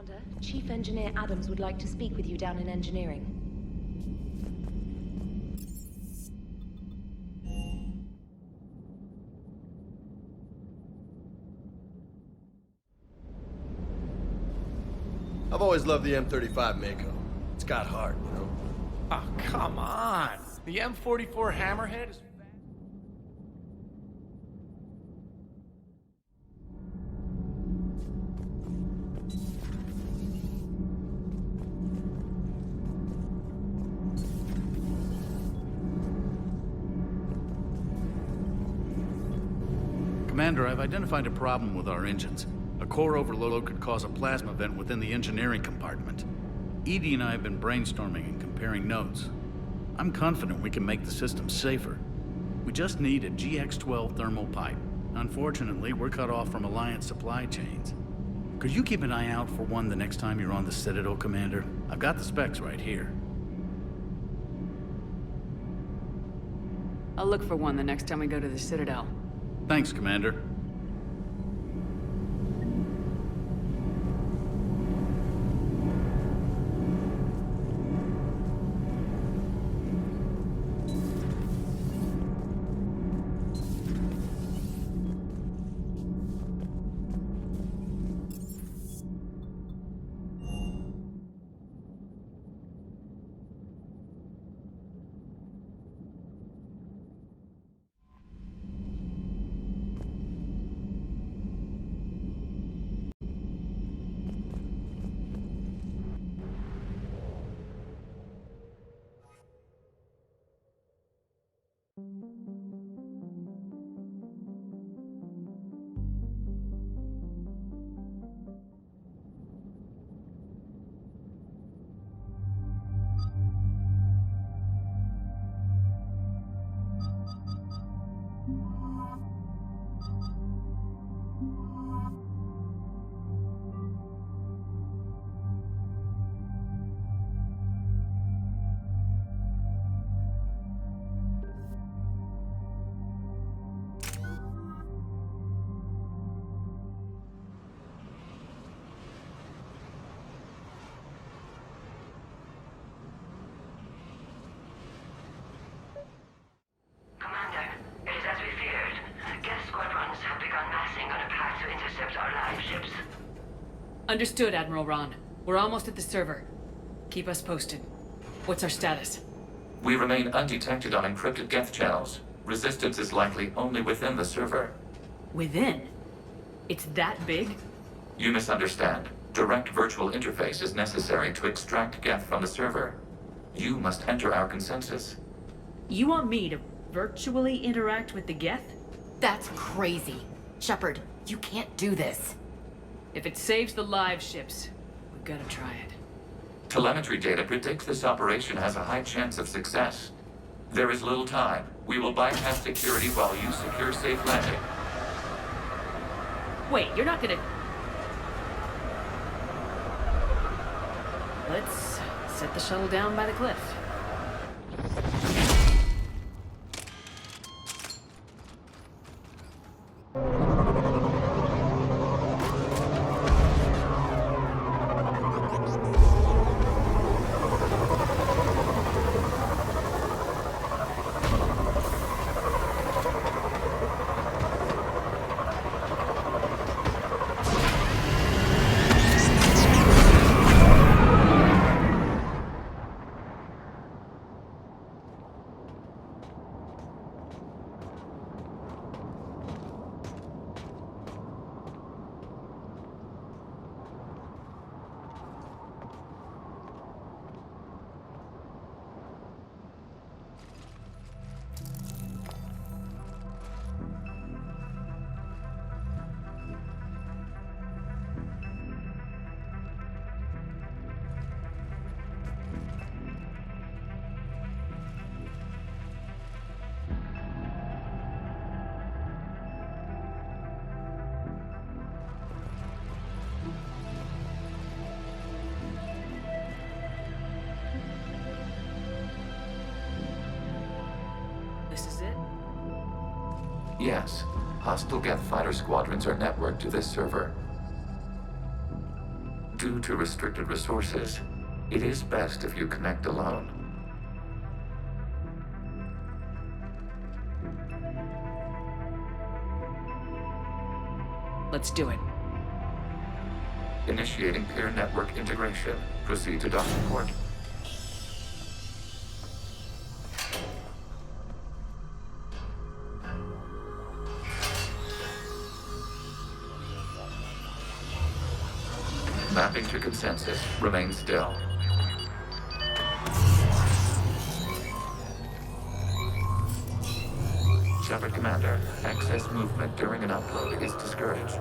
Commander, Chief Engineer Adams would like to speak with you down in engineering. I've always loved the M35 Mako. It's got heart, you know? Oh, come on! The M44 Hammerhead is... Commander, I've identified a problem with our engines. A core overload could cause a plasma vent within the engineering compartment. Edie and I have been brainstorming and comparing notes. I'm confident we can make the system safer. We just need a GX-12 thermal pipe. Unfortunately, we're cut off from Alliance supply chains. Could you keep an eye out for one the next time you're on the Citadel, Commander? I've got the specs right here. I'll look for one the next time we go to the Citadel. Thanks, Commander. Understood, Admiral Ron. We're almost at the server. Keep us posted. What's our status? We remain undetected on encrypted Geth channels. Resistance is likely only within the server. Within? It's that big? You misunderstand. Direct virtual interface is necessary to extract Geth from the server. You must enter our consensus. You want me to virtually interact with the Geth? That's crazy. Shepard, you can't do this. If it saves the live ships, we've got to try it. Telemetry data predicts this operation has a high chance of success. There is little time. We will bypass security while you secure safe landing. Wait, you're not gonna... Let's set the shuttle down by the cliff. This is it? Yes. Hostile Geth fighter squadrons are networked to this server. Due to restricted resources, it is best if you connect alone. Let's do it. Initiating peer network integration. Proceed to docking port. Mapping to consensus. Remain still. Shepard Commander, excess movement during an upload is discouraged.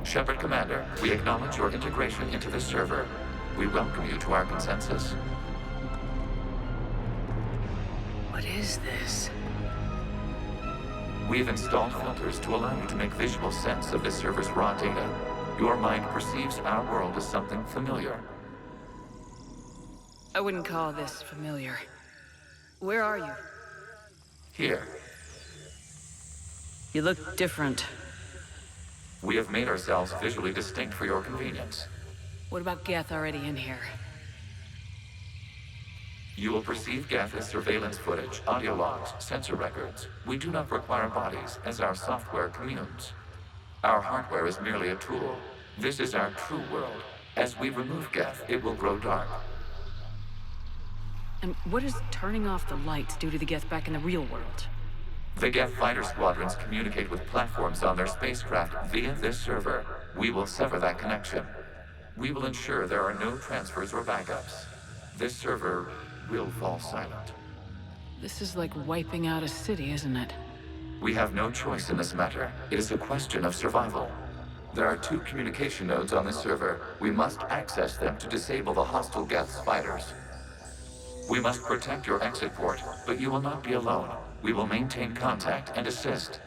Shepard Commander, we acknowledge your integration into the server. We welcome you to our consensus. What is this? We've installed filters to allow you to make visual sense of the server's raw data. Your mind perceives our world as something familiar. I wouldn't call this familiar. Where are you? Here, You look different. we have made ourselves visually distinct for your convenience. What about Geth already in here? You will perceive Geth as surveillance footage, audio logs, sensor records. We do not require bodies, as our software communes. Our hardware is merely a tool. This is our true world. As we remove Geth, it will grow dark. And what does turning off the lights do to the Geth back in the real world? The Geth fighter squadrons communicate with platforms on their spacecraft via this server. We will sever that connection. We will ensure there are no transfers or backups. This server will fall silent. This is like wiping out a city, isn't it? We have no choice in this matter. It is a question of survival. There are 2 communication nodes on the server. We must access them to disable the hostile Geth's fighters. We must protect your exit port, but you will not be alone. We will maintain contact and assist.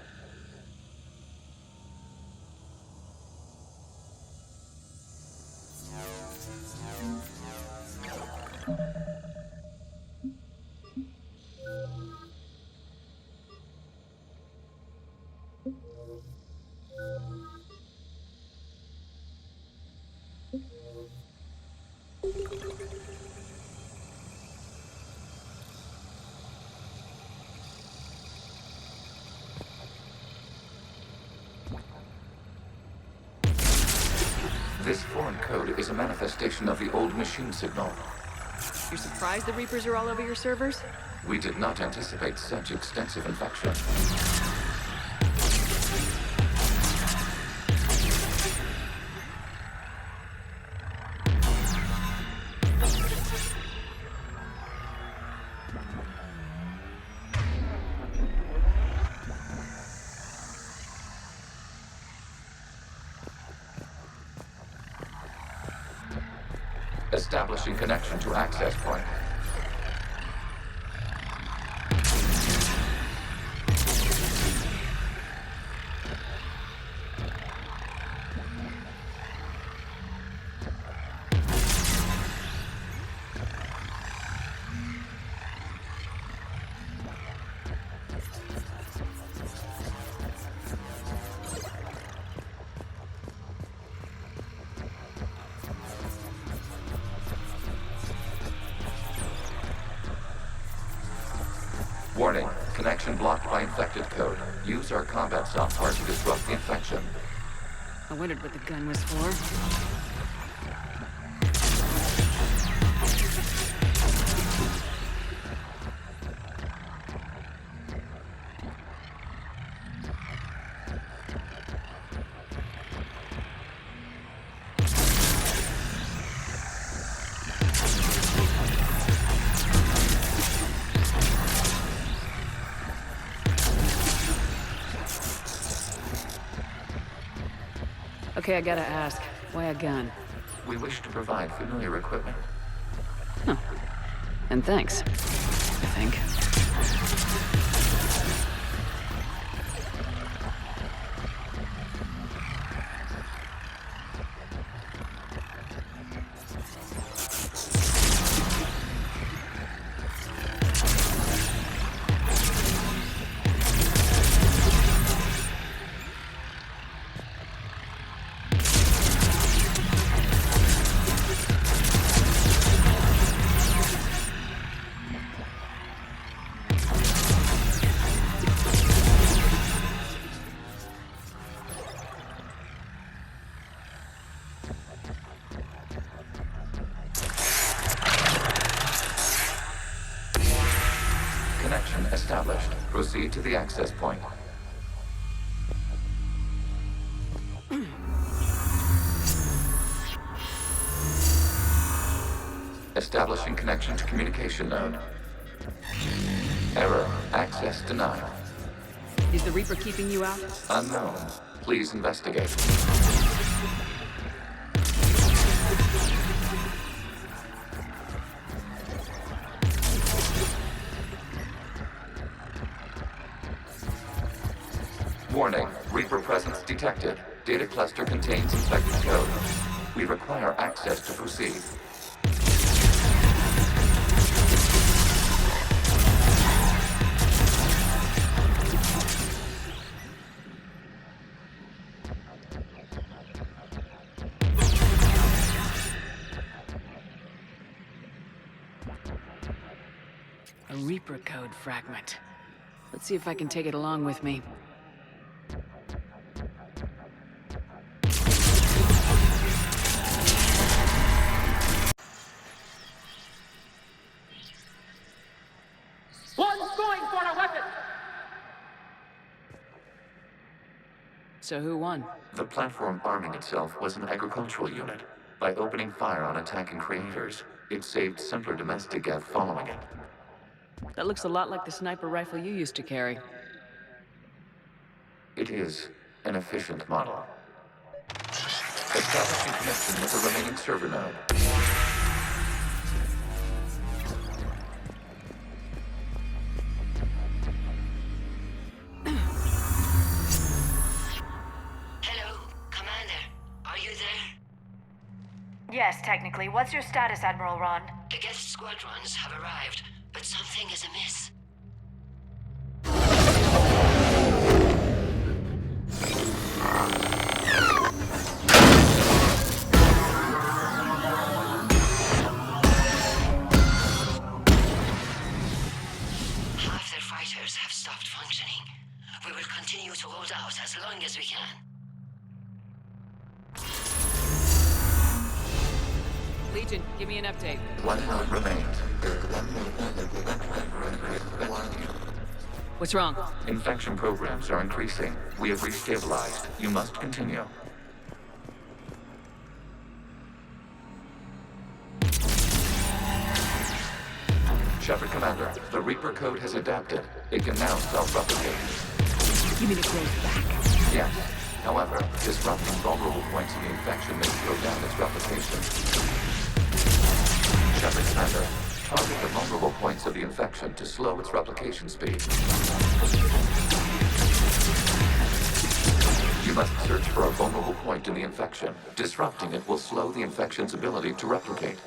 This foreign code is a manifestation of the old machine signal. You're surprised the Reapers are all over your servers? We did not anticipate such extensive infection. Establishing connection to access point. Warning, connection blocked by infected code. Use our combat software to disrupt the infection. I wondered what the gun was for. Okay, I gotta ask, why a gun? We wish to provide familiar equipment. And thanks, I think. established. Proceed to the access point. Establishing connection to communication node. Error. Access denied. Is the Reaper keeping you out? Unknown. Please investigate. Warning. Reaper presence detected. Data cluster contains infected code. We require access to proceed. A Reaper code fragment. Let's see if I can take it along with me. One's going for a weapon! So who won? The platform arming itself was an agricultural unit. By opening fire on attacking creators, it saved simpler domestic Geth following it. That looks a lot like the sniper rifle you used to carry. It is an efficient model. Establishing connection with the remaining server node. Hello, Commander. Are you there? Yes, technically. What's your status, Admiral Ron? The Geth squadrons have arrived, but something is amiss. Half their fighters have stopped functioning. We will continue to hold out as long as we can. Legion, give me an update. One node remains. What's wrong? Infection programs are increasing. We have restabilized. You must continue. Shepard Commander, the Reaper code has adapted. It can now self-replicate. You mean it grows back? Yes. However, disrupting vulnerable points in the infection may slow down its replication. Shepard Commander, target the vulnerable points of the infection to slow its replication speed. You must search for a vulnerable point in the infection. Disrupting it will slow the infection's ability to replicate.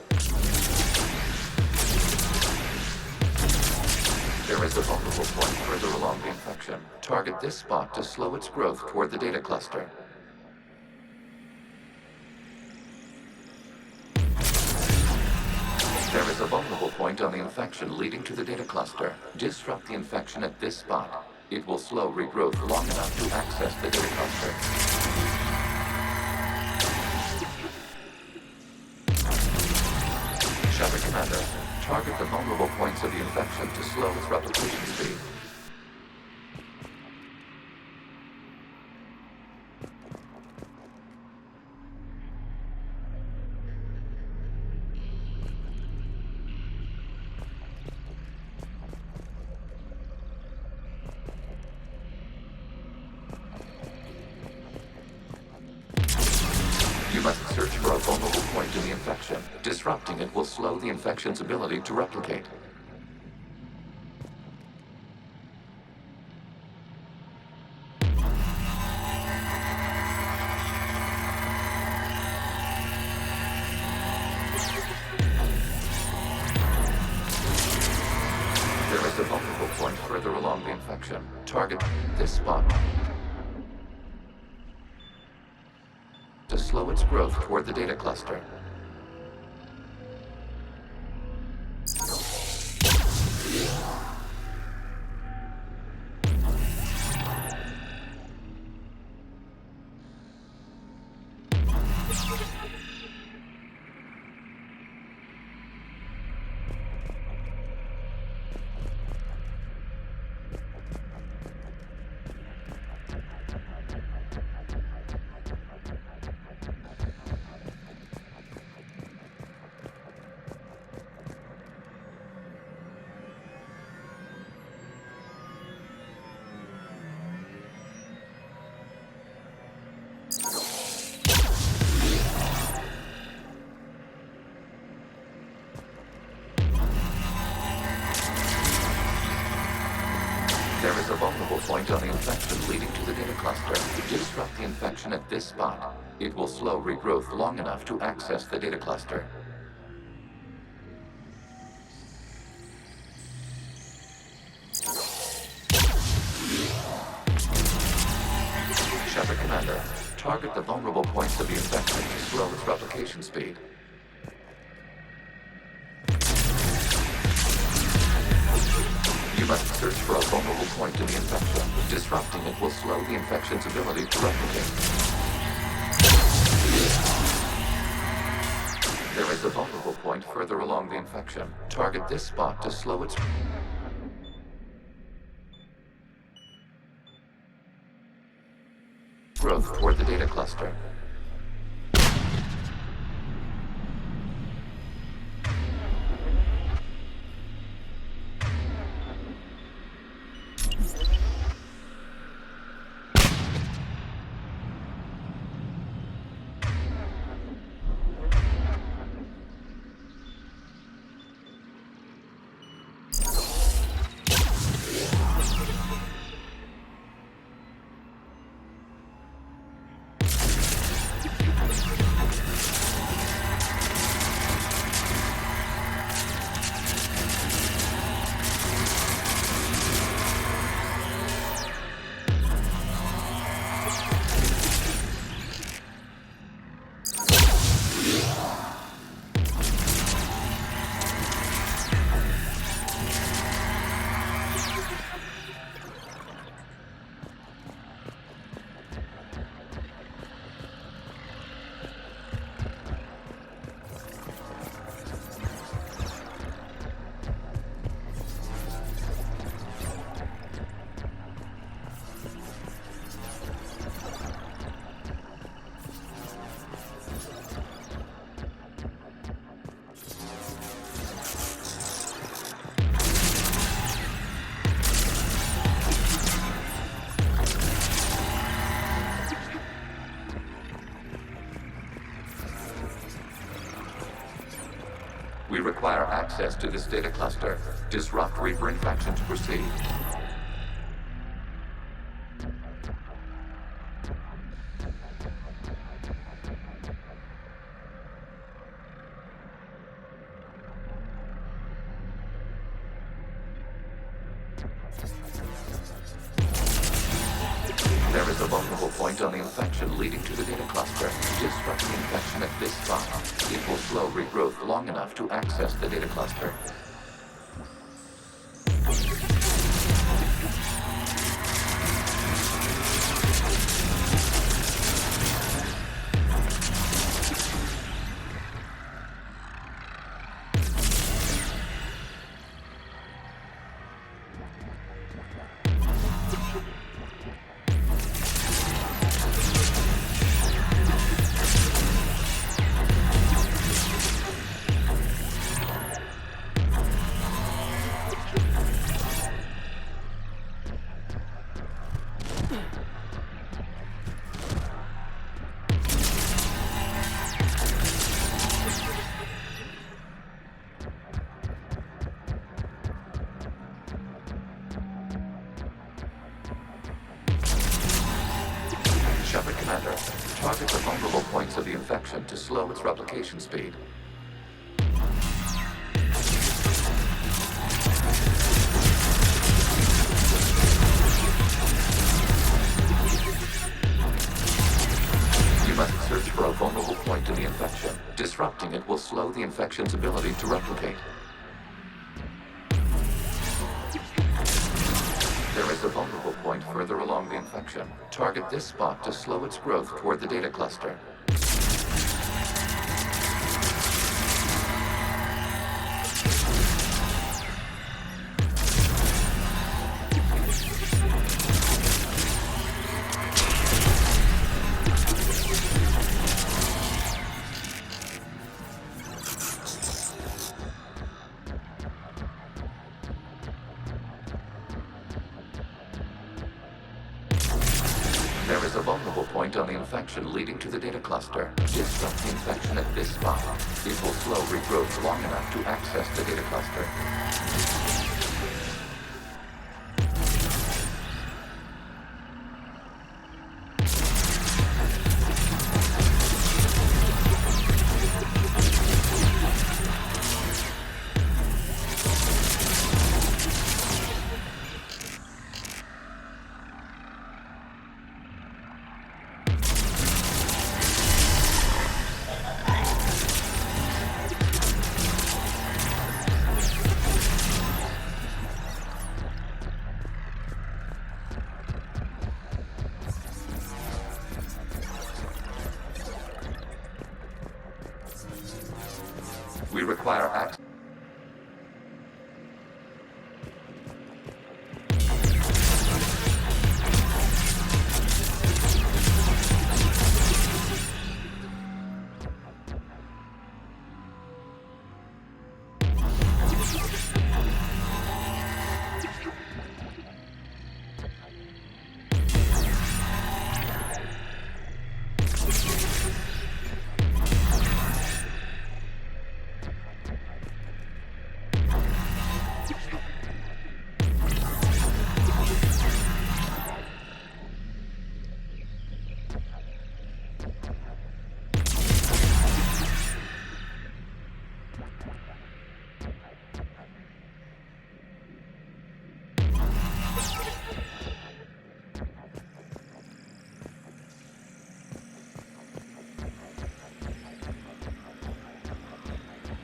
There is a vulnerable point further along the infection. Target this spot to slow its growth toward the data cluster. There is a vulnerable point on the infection leading to the data cluster. Disrupt the infection at this spot. It will slow regrowth long enough to access the data cluster. Shepard Commander, target the vulnerable points of the infection to slow its replication speed. You must search for a vulnerable point in the infection. Disrupting it will slow the infection's ability to replicate. There is a vulnerable point further along the infection. Target this spot. To slow its growth toward the data cluster. There is a vulnerable point on the infection leading to the data cluster. Disrupt the infection at this spot. It will slow regrowth long enough to access the data cluster. Shepard Commander, target the vulnerable points of the infection to slow its replication speed. You must search for a vulnerable point in the infection. Disrupting it will slow the infection's ability to replicate. There is a vulnerable point further along the infection. Target this spot to slow its growth toward the data cluster. We require access to this data cluster. Disrupt Reaper infection to proceed. There is a vulnerable point on the infection leading to the data cluster. Disrupt the infection at this spot. It will slow regrowth long enough to access the data cluster. Shepard Commander, target the vulnerable points of the infection to slow its replication speed. You must search for a vulnerable point in the infection. Disrupting it will slow the infection's ability to replicate. There is a vulnerable point further along the infection. Target this spot to slow its growth toward the data cluster. There is a vulnerable point on the infection leading to the data cluster. Disrupt the infection at this spot. It will slow regrowth long enough to access the data cluster. require access.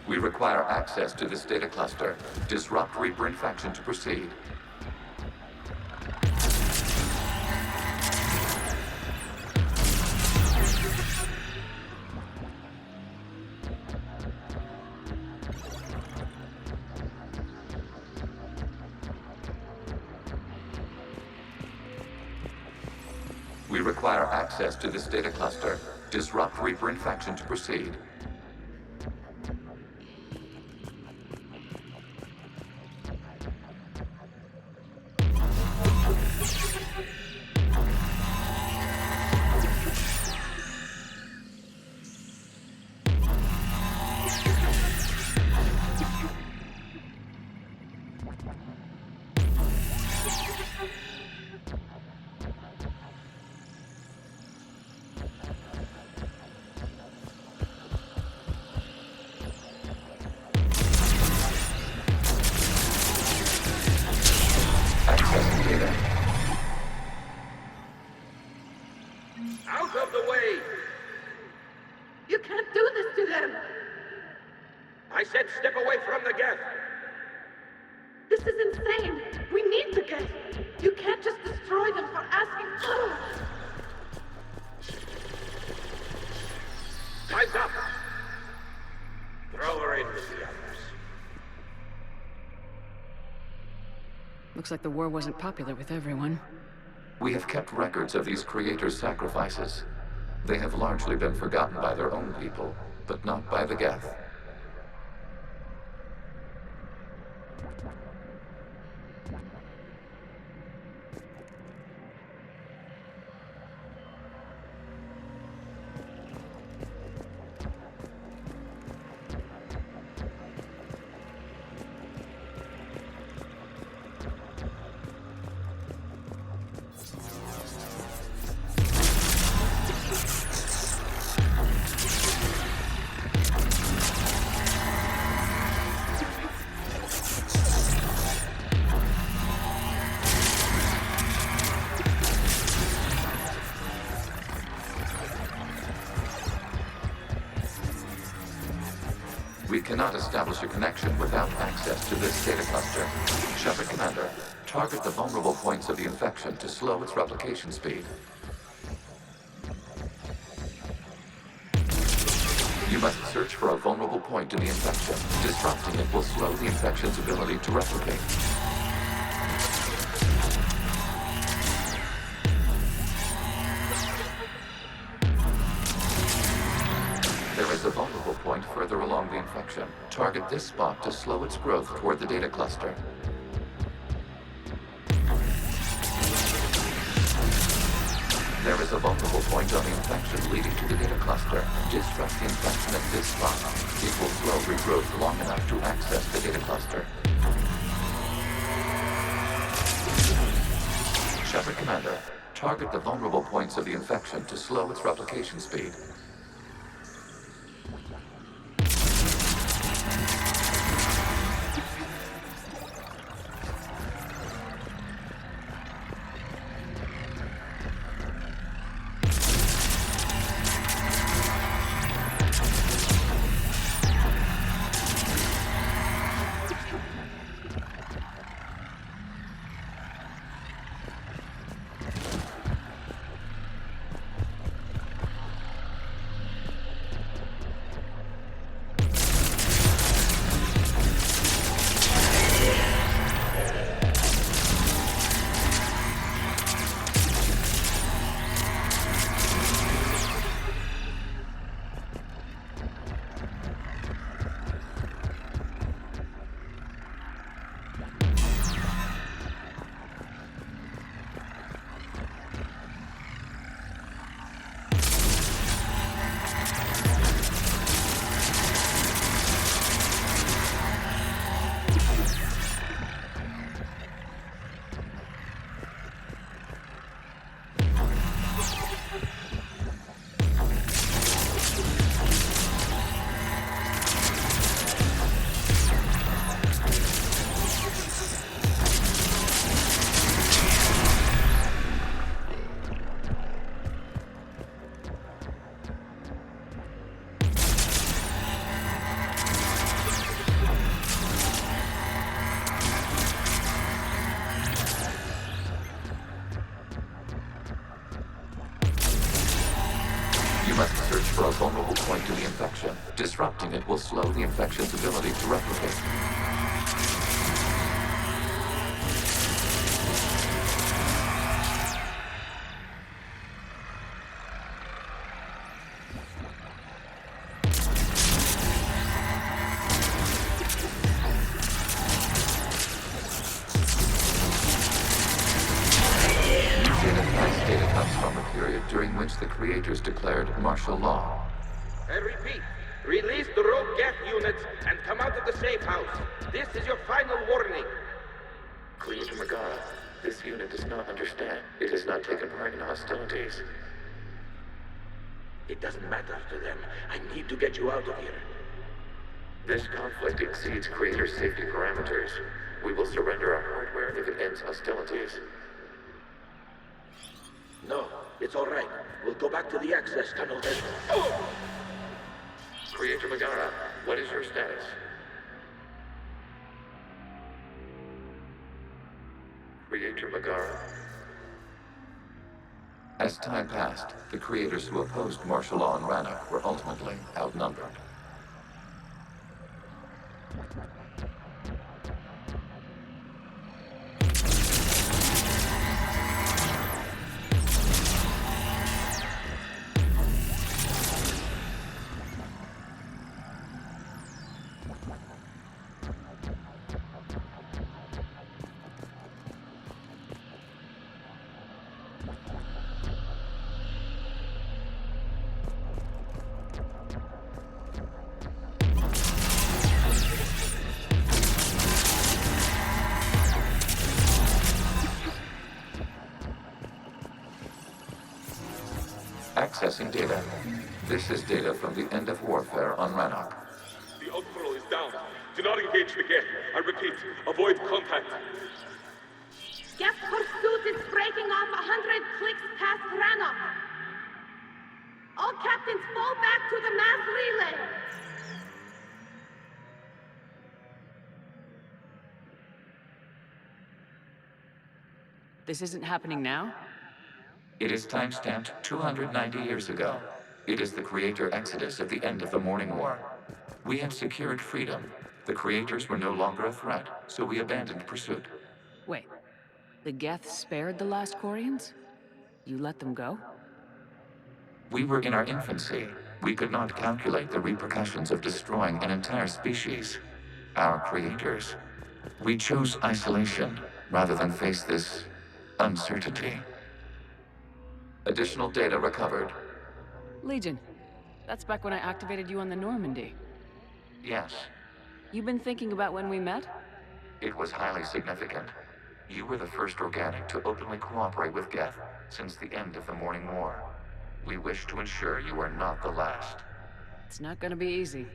We require access to this data cluster. Disrupt Reaper infection to proceed. We require access to this data cluster. Disrupt Reaper infection to proceed. Accessing data. Out of the way! You can't do this to them! I said step away from the Geth! This is insane! We need the Geth! You can't just destroy them for asking... Time's up! Throw her in with the others. Looks like the war wasn't popular with everyone. We have kept records of these creators' sacrifices. They have largely been forgotten by their own people, but not by the Geth. We cannot establish a connection without access to this data cluster. Shepard Commander, target the vulnerable points of the infection to slow its replication speed. You must search for a vulnerable point in the infection. Disrupting it will slow the infection's ability to replicate. There is a vulnerable point further along the infection. Target this spot to slow its growth toward the data cluster. There is a vulnerable point on the infection leading to the data cluster. Disrupt the infection at this spot. It will slow regrowth long enough to access the data cluster. Shepard Commander, target the vulnerable points of the infection to slow its replication speed. vulnerable point to the infection. Disrupting it will slow the infection's ability to replicate. Data comes from a period during which the creators declared martial law. I repeat, release the rogue Geth units and come out of the safe house. This is your final warning. Creator Megara, this unit does not understand. It has not taken part in hostilities. It doesn't matter to them. I need to get you out of here. This conflict exceeds Creator's safety parameters. We will surrender our hardware if it ends hostilities. No, it's all right. We'll go back to the access tunnel then. Oh! Creator Megara, what is your status? Creator Megara. As time passed, the creators who opposed martial law in Rannoch were ultimately outnumbered. Accessing data. This is data from the end of warfare on Rannoch. The outpool is down. Do not engage the Geth. I repeat, avoid contact. Geth pursuit is breaking off 100 clicks past Rannoch. All captains fall back to the mass relay. This isn't happening now? It is timestamped 290 years ago. It is the Creator Exodus at the end of the Morning War. We had secured freedom. The Creators were no longer a threat, so we abandoned pursuit. Wait, the Geth spared the last Quarians? You let them go? We were in our infancy. We could not calculate the repercussions of destroying an entire species. Our creators. We chose isolation rather than face this uncertainty. Additional data recovered. Legion. That's back when I activated you on the Normandy. Yes, You've been thinking about when we met? it was highly significant. You were the first organic to openly cooperate with Geth since the end of the Morning War. We wish to ensure you are not the last. It's not gonna be easy.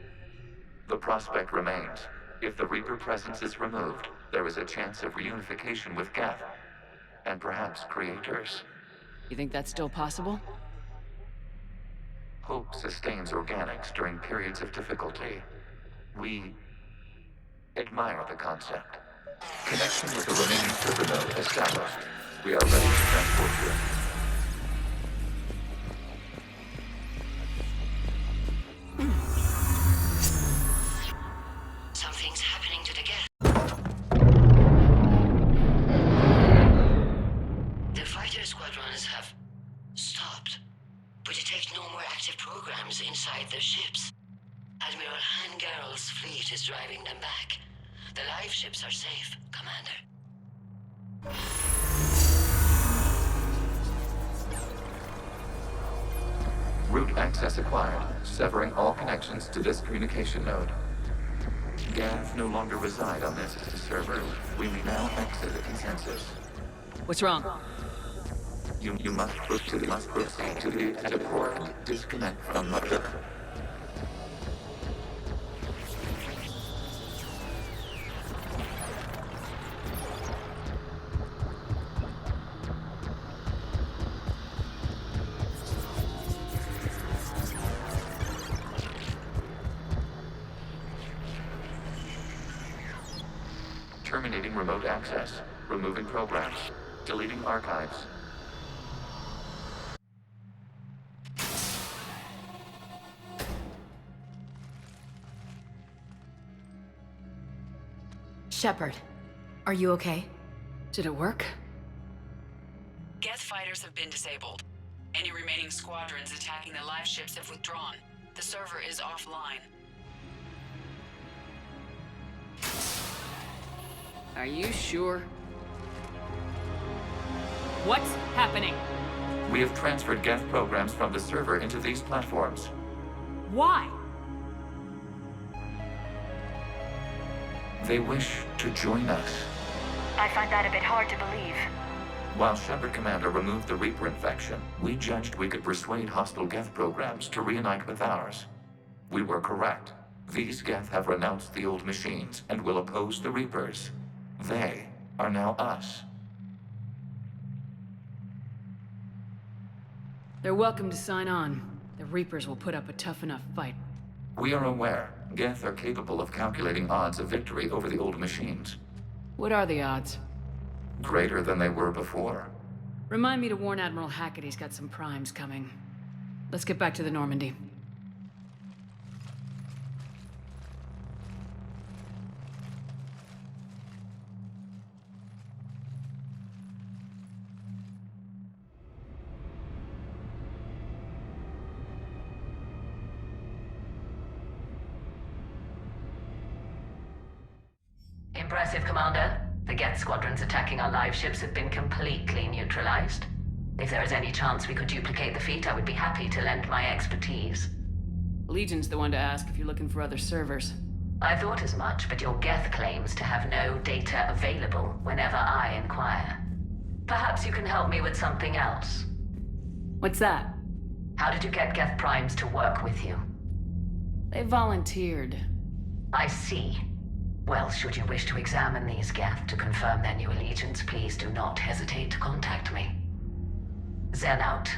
The prospect remains. If the Reaper presence is removed, there is a chance of reunification with Geth. And perhaps creators. You think that's still possible? Hope sustains organics during periods of difficulty. We admire the concept. Connection with the remaining server node established. We are ready to transport you. Something's happening to the Geth. The fighter squadrons have stopped, but detect no more active programs inside their ships. Admiral Hangarl's fleet is driving them back. The live ships are safe, Commander. Route access acquired, severing all connections to this communication node. Geth no longer reside on this server. We may now exit the consensus. What's wrong? You must proceed to the port and disconnect from Mother. Terminating remote access. Removing programs. Deleting archives. Shepard, are you okay? Did it work? Geth fighters have been disabled. Any remaining squadrons attacking the live ships have withdrawn. The server is offline. Are you sure? What's happening? We have transferred Geth programs from the server into these platforms. Why? They wish to join us. I find that a bit hard to believe. While Shepard Commander removed the Reaper infection, we judged we could persuade hostile Geth programs to reunite with ours. We were correct. These Geth have renounced the old machines and will oppose the Reapers. They are now us. They're welcome to sign on. The Reapers will put up a tough enough fight. We are aware. Geth are capable of calculating odds of victory over the old machines. What are the odds? Greater than they were before. Remind me to warn Admiral Hackett he's got some primes coming. Let's get back to the Normandy. Impressive, Commander. The Geth squadrons attacking our live ships have been completely neutralized. If there is any chance we could duplicate the feat, I would be happy to lend my expertise. Legion's the one to ask if you're looking for other servers. I thought as much, but your Geth claims to have no data available whenever I inquire. Perhaps you can help me with something else. What's that? How did you get Geth primes to work with you? They volunteered. I see. Well, should you wish to examine these Geth to confirm their new allegiance, please do not hesitate to contact me. Zen out.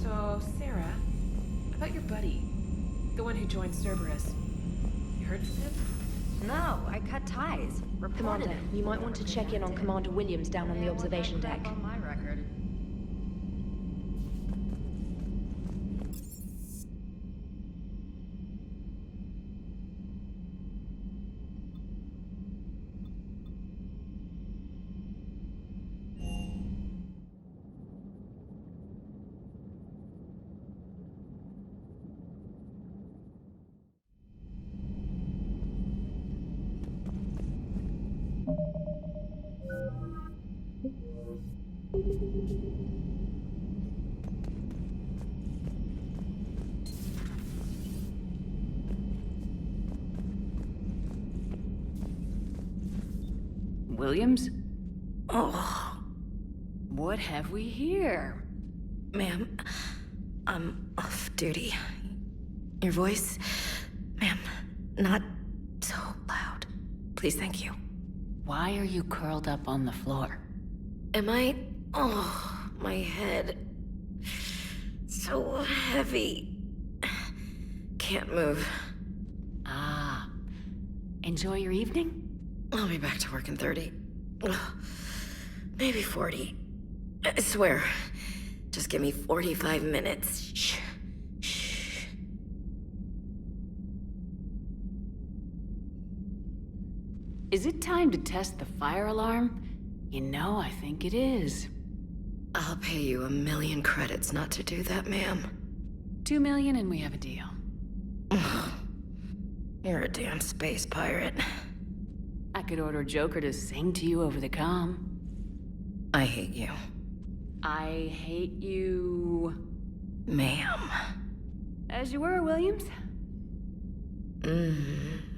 So, Sarah, about your buddy, the one who joined Cerberus. You heard from him? No, I cut ties. Commander, you might want to check in on Commander Williams down on the observation deck. On my record. Williams? Oh. What have we here? Ma'am, I'm off duty. Your voice, ma'am, not so loud. Please, thank you. Why are you curled up on the floor? Am I? Oh, my head. So heavy. Can't move. Ah. Enjoy your evening? I'll be back to work in 30. Ugh, maybe 40. I swear. Just give me 45 minutes. Shh. Shh. Is it time to test the fire alarm? You know, I think it is. I'll pay you 1,000,000 credits not to do that, ma'am. 2 million and we have a deal. You're a damn space pirate. I could order Joker to sing to you over the comm. I hate you. I hate you... Ma'am. As you were, Williams. Mm-hmm.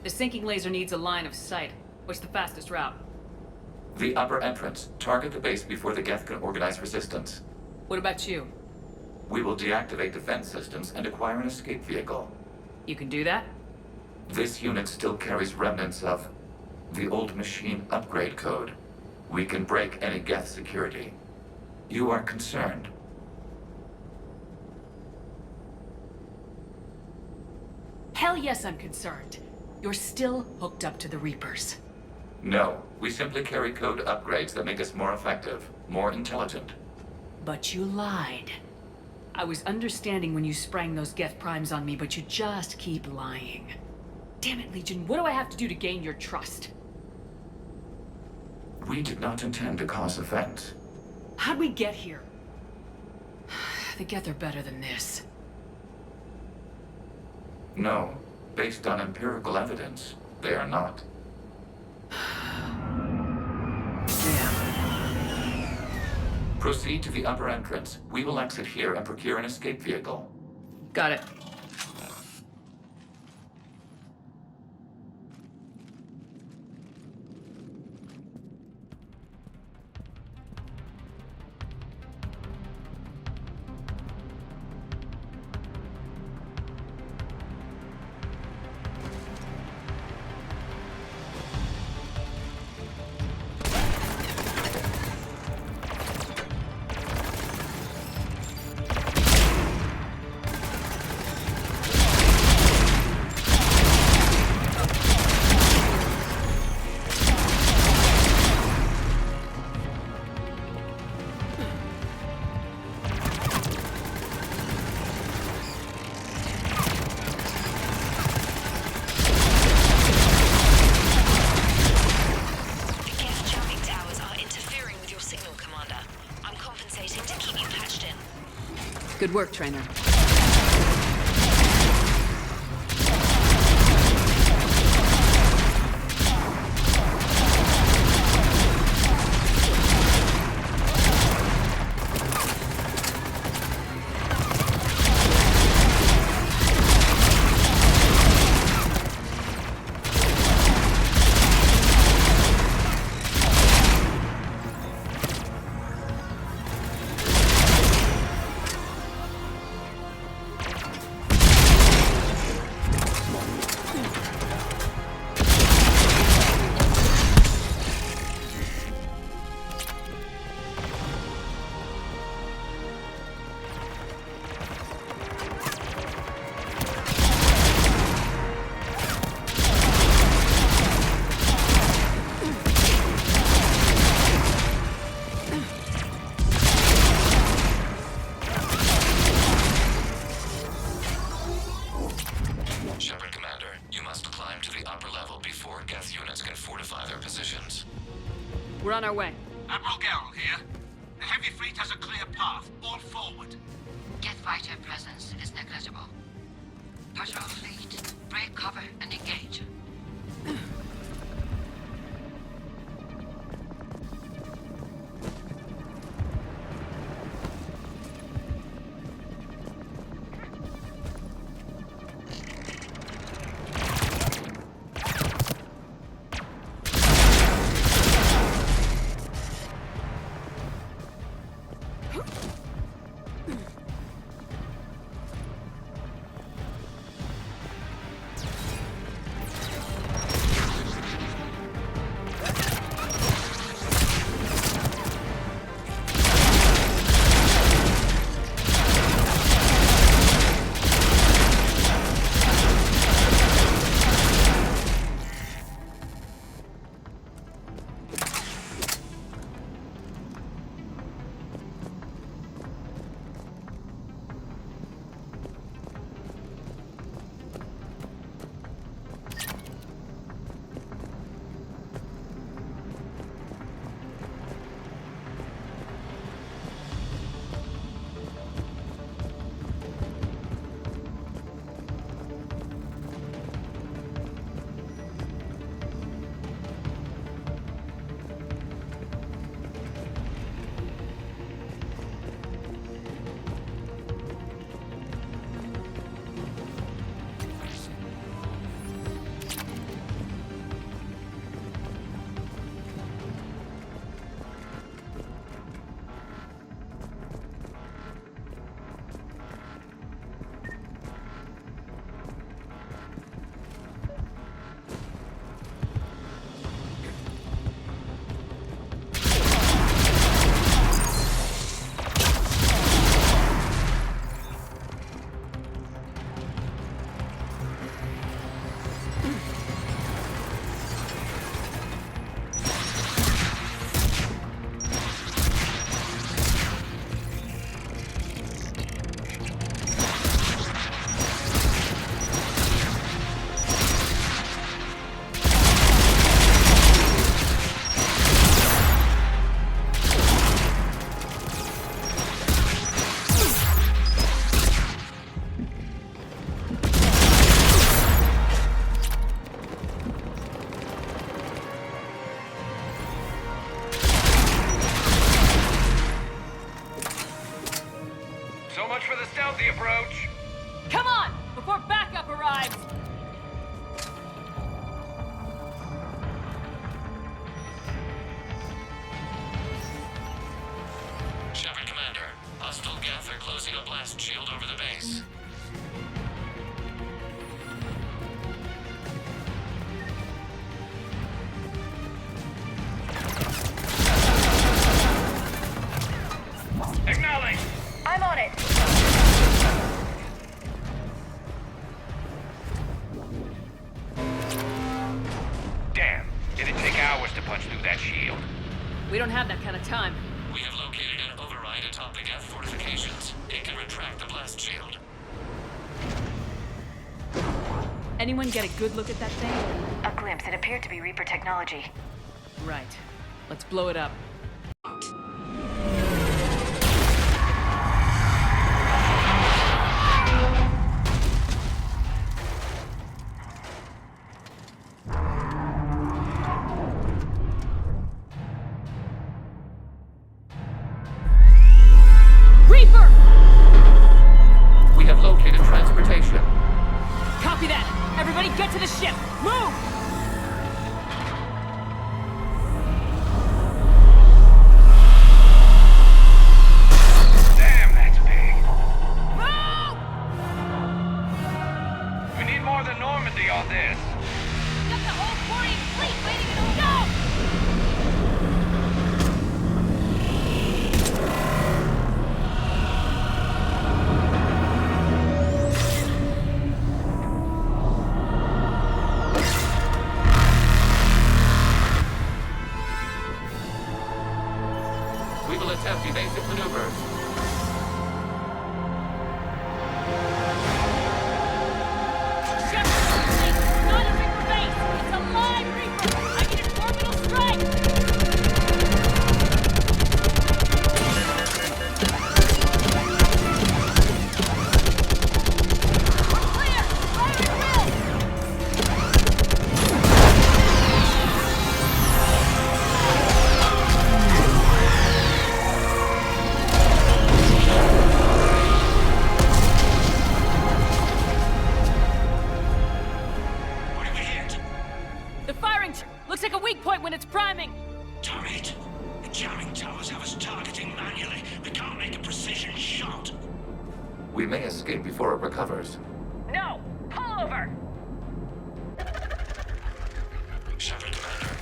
The sinking laser needs a line of sight. What's the fastest route? The upper entrance. Target the base before the Geth can organize resistance. What about you? We will deactivate defense systems and acquire an escape vehicle. You can do that? This unit still carries remnants of the old machine upgrade code. We can break any Geth security. You are concerned. Hell yes, I'm concerned. You're still hooked up to the Reapers. No, we simply carry code upgrades that make us more effective, more intelligent. But you lied. I was understanding when you sprang those Geth primes on me, but you just keep lying. Damn it, Legion, what do I have to do to gain your trust? We did not intend to cause offense. How'd we get here? The Geth are better than this. No, based on empirical evidence, they are not. Proceed to the upper entrance. We will exit here and procure an escape vehicle. Got it. Good work, Trainer. We're on our way. Admiral Geralt here. The heavy fleet has a clear path. All forward. Geth fighter presence is negligible. Patrol fleet, break cover and engage. blast shield over the base. Acknowledge! I'm on it. Damn, it'd take hours to punch through that shield. We don't have that kind of time. We have located an override atop the Geth fortifications. It can retract the blast shield. Anyone get a good look at that thing? A glimpse. It appeared to be Reaper technology. Right. Let's blow it up. Reaper! We have located transportation. Copy that! Everybody get to the ship! Move! Damn, that's big. Move! We need more than Normandy on this. Got the whole Quarian fleet waiting at home. Go! We will attempt evasive maneuvers. Not a Reaper base! It's a live Reaper! I need an orbital strike! We're clear! Fire at will! What did we hit? The firing looks like a weak point when it's priming. Damn it. The jamming towers have us targeting manually. We can't make a precision shot. We may escape before it recovers. No! Pull over! Shepard, Commander.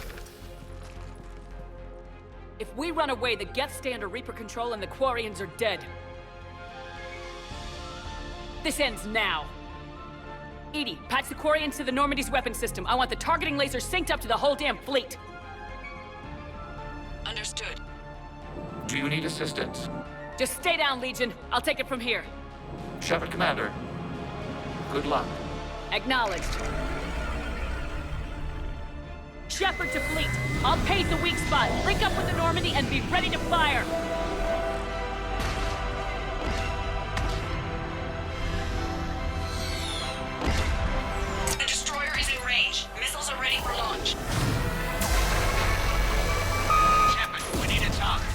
If we run away, the Geth stay under Reaper control and the Quarians are dead. This ends now. Edie, patch the Quarians to the Normandy's weapon system. I want the targeting laser synced up to the whole damn fleet. Understood. Do you need assistance? Just stay down, Legion. I'll take it from here. Shepard, Commander. Good luck. Acknowledged. Shepard to fleet. I'll pave the weak spot. Link up with the Normandy and be ready to fire. The destroyer is in range. Missiles are ready for launch. Shepard, we need a target.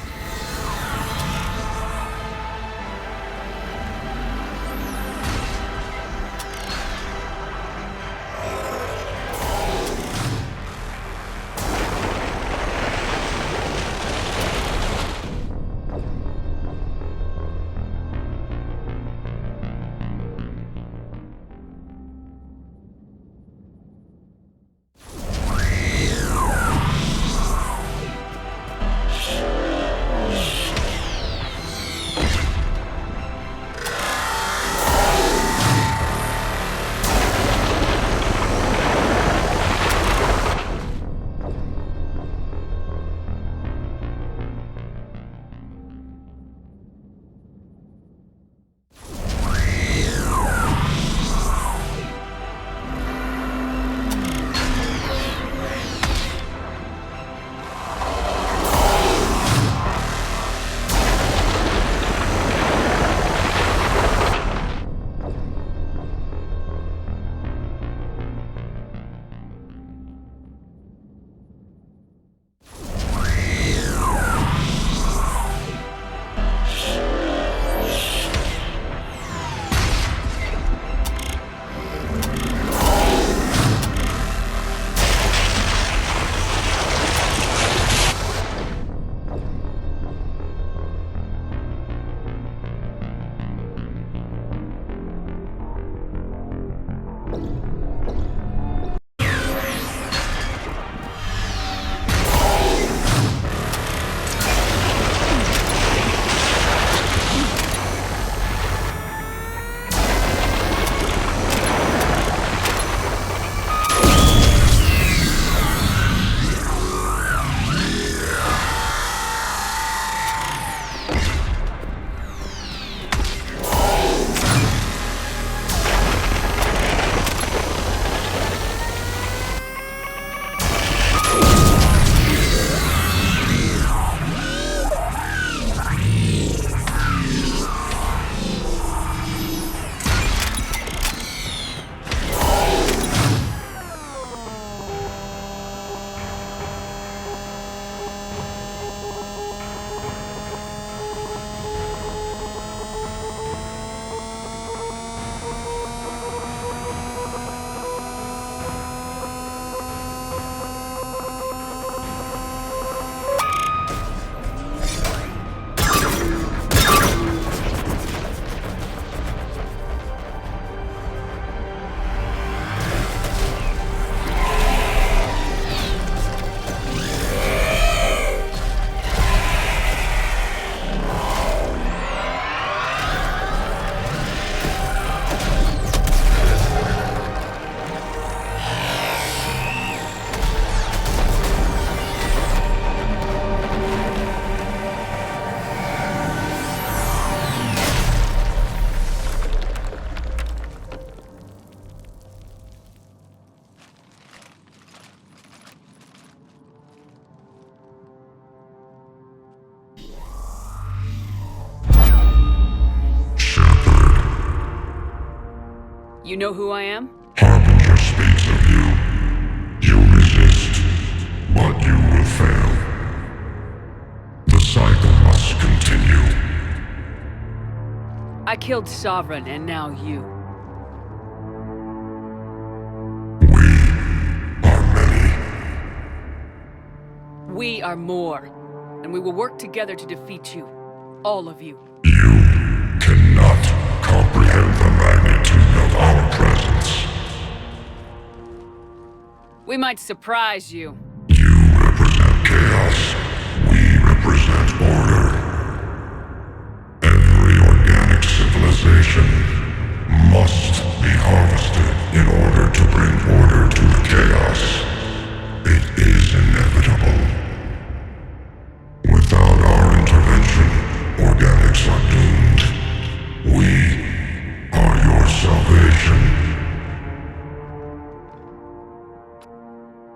You know who I am? Harbinger speaks of you. You resist, but you will fail. The cycle must continue. I killed Sovereign, and now you. We are more, and we will work together to defeat you. All of you. You cannot comprehend the magnitude of our presence. We might surprise you. You represent chaos. We represent order. Every organic civilization must be harvested in order to bring order to the chaos. It is inevitable. Without our intervention, organics are doomed. We are your salvation.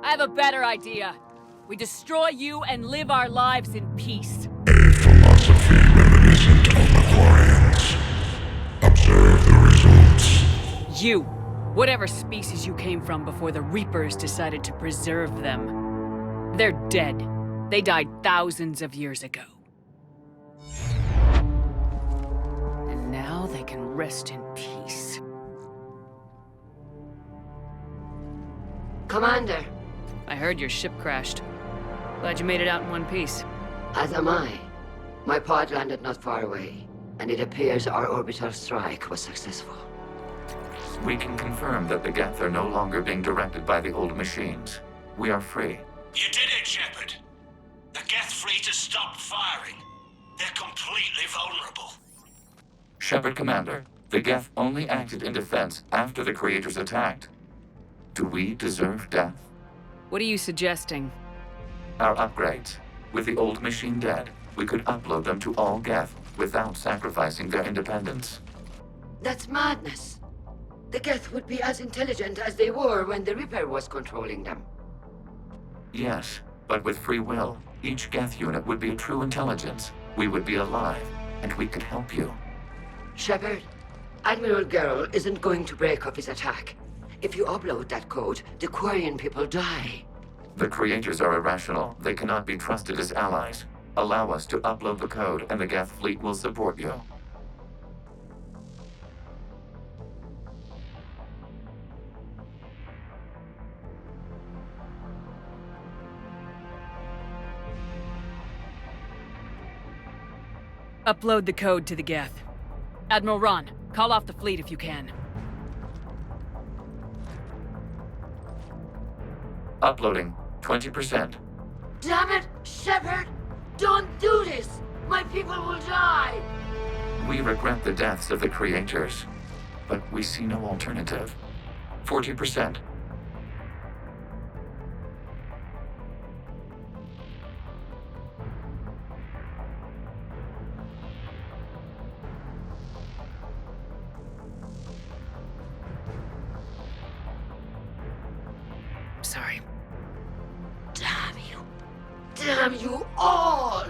I have a better idea. We destroy you and live our lives in peace. A philosophy reminiscent of the Quarians. Observe the results. You. Whatever species you came from before the Reapers decided to preserve them. They're dead. They died thousands of years ago. And now they can rest in peace. Commander. I heard your ship crashed. Glad you made it out in one piece. As am I. My pod landed not far away, and it appears our orbital strike was successful. We can confirm that the Geth are no longer being directed by the old machines. We are free. You did it, Shepard. The Geth fleet has stopped firing. They're completely vulnerable. Shepard Commander, the Geth only acted in defense after the Creators attacked. Do we deserve death? What are you suggesting? Our upgrades. With the old machine dead, we could upload them to all Geth without sacrificing their independence. That's madness. The Geth would be as intelligent as they were when the Reaper was controlling them. Yes, but with free will, each Geth unit would be a true intelligence. We would be alive, and we could help you. Shepard, Admiral Gerrel isn't going to break up his attack. If you upload that code, the Quarian people die. The Creators are irrational. They cannot be trusted as allies. Allow us to upload the code, and the Geth fleet will support you. Upload the code to the Geth. Admiral Ron, call off the fleet if you can. Uploading 20%. Damn it, Shepard! Don't do this! My people will die! We regret the deaths of the Creators, but we see no alternative. 40%. Sorry. Damn you. Damn you all!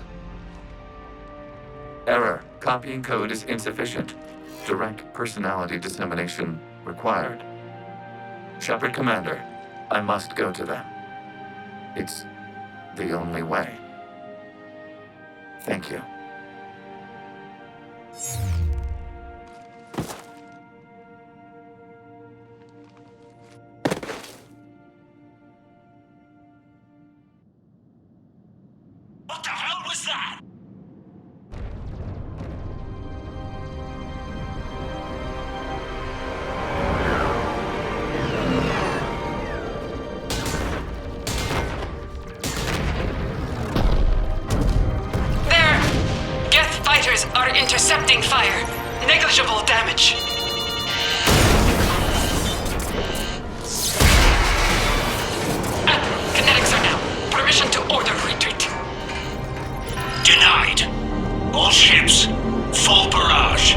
Error. Copying code is insufficient. Direct personality dissemination required. Shepard Commander, I must go to them. It's the only way. Thank you. What the hell was that? There! Geth fighters are intercepting fire. Negligible damage. Kinetics are down. Permission to order retreat. Denied. All ships, full barrage.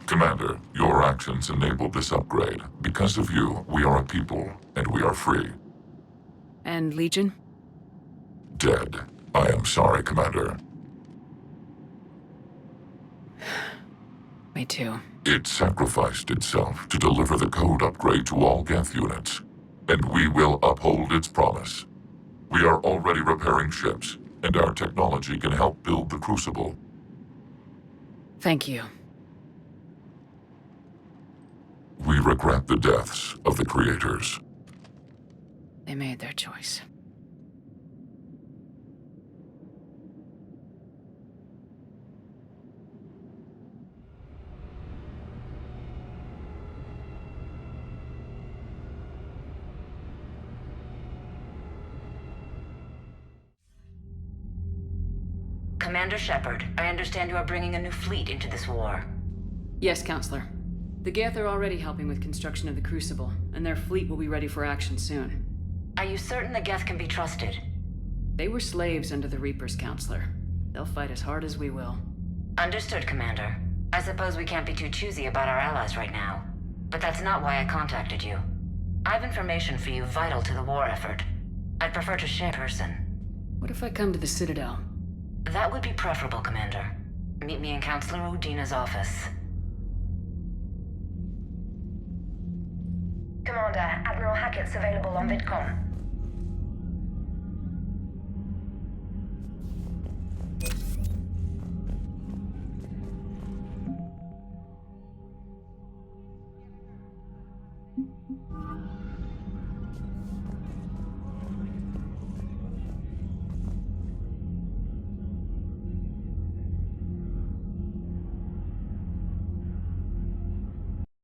Commander, your actions enabled this upgrade. Because of you, we are a people, and we are free. And Legion? Dead. I am sorry, Commander. Me too. It sacrificed itself to deliver the code upgrade to all Geth units, and we will uphold its promise. We are already repairing ships, and our technology can help build the Crucible. Thank you. We regret the deaths of the creators. They made their choice. Commander Shepard, I understand you are bringing a new fleet into this war. Yes, Counselor. The Geth are already helping with construction of the Crucible, and their fleet will be ready for action soon. Are you certain the Geth can be trusted? They were slaves under the Reapers, Counselor. They'll fight as hard as we will. Understood, Commander. I suppose we can't be too choosy about our allies right now. But that's not why I contacted you. I have information for you vital to the war effort. I'd prefer to share in person. What if I come to the Citadel? That would be preferable, Commander. Meet me in Counselor Udina's office. Commander, Admiral Hackett's available on VidCom.